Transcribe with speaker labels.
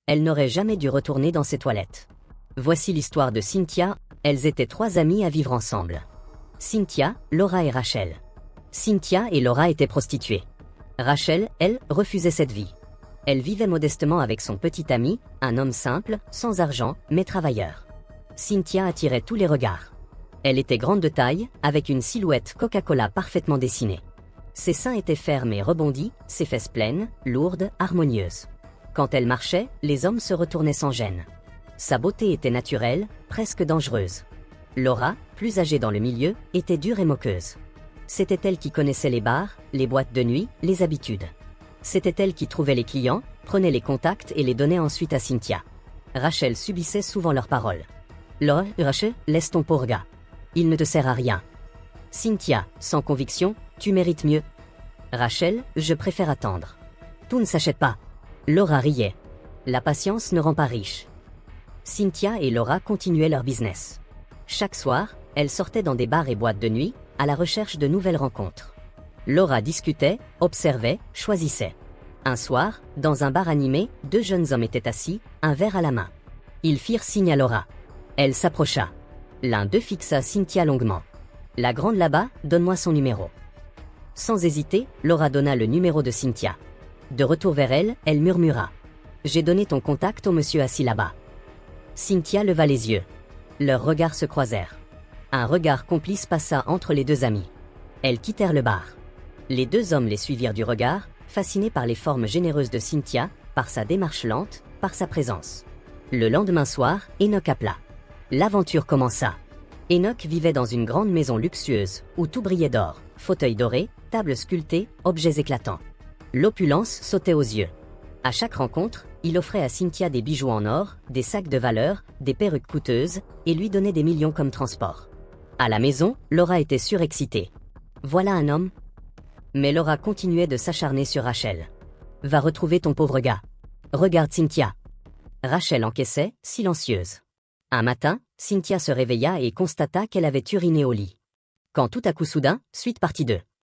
Speaker 1: Elle n'aurait jamais dû retourner dans ses toilettes. Voici l'histoire de Cynthia. Elles étaient 3 amies à vivre ensemble. Cynthia, Laura et Rachel. Cynthia et Laura étaient prostituées. Rachel, elle, refusait cette vie. Elle vivait modestement avec son petit ami, un homme simple, sans argent, mais travailleur. Cynthia attirait tous les regards. Elle était grande de taille, avec une silhouette Coca-Cola parfaitement dessinée. Ses seins étaient fermes et rebondis, ses fesses pleines, lourdes, harmonieuses. Quand elle marchait, les hommes se retournaient sans gêne. Sa beauté était naturelle, presque dangereuse. Laura, plus âgée dans le milieu, était dure et moqueuse. C'était elle qui connaissait les bars, les boîtes de nuit, les habitudes. C'était elle qui trouvait les clients, prenait les contacts et les donnait ensuite à Cynthia. Rachel subissait souvent leurs paroles. Laura, Rachel, laisse ton pauvre gars. Il ne te sert à rien. Cynthia, sans conviction, tu mérites mieux. Rachel, je préfère attendre. Tout ne s'achète pas. Laura riait. La patience ne rend pas riche. Cynthia et Laura continuaient leur business. Chaque soir, elles sortaient dans des bars et boîtes de nuit, à la recherche de nouvelles rencontres. Laura discutait, observait, choisissait. Un soir, dans un bar animé, 2 jeunes hommes étaient assis, un verre à la main. Ils firent signe à Laura. Elle s'approcha. L'un d'eux fixa Cynthia longuement. La grande là-bas, donne-moi son numéro. Sans hésiter, Laura donna le numéro de Cynthia. De retour vers elle, elle murmura. J'ai donné ton contact au monsieur assis là-bas. Cynthia leva les yeux. Leurs regards se croisèrent. Un regard complice passa entre les 2 amies. Elles quittèrent le bar. Les 2 hommes les suivirent du regard, fascinés par les formes généreuses de Cynthia, par sa démarche lente, par sa présence. Le lendemain soir, Enoch appela. L'aventure commença. Enoch vivait dans une grande maison luxueuse, où tout brillait d'or, fauteuils dorés, tables sculptées, objets éclatants. L'opulence sautait aux yeux. À chaque rencontre, il offrait à Cynthia des bijoux en or, des sacs de valeur, des perruques coûteuses, et lui donnait des millions comme transport. À la maison, Laura était surexcitée. Voilà un homme. Mais Laura continuait de s'acharner sur Rachel. Va retrouver ton pauvre gars. Regarde Cynthia. Rachel encaissait, silencieuse. Un matin, Cynthia se réveilla et constata qu'elle avait uriné au lit. Quand tout à coup soudain, suite partie 2.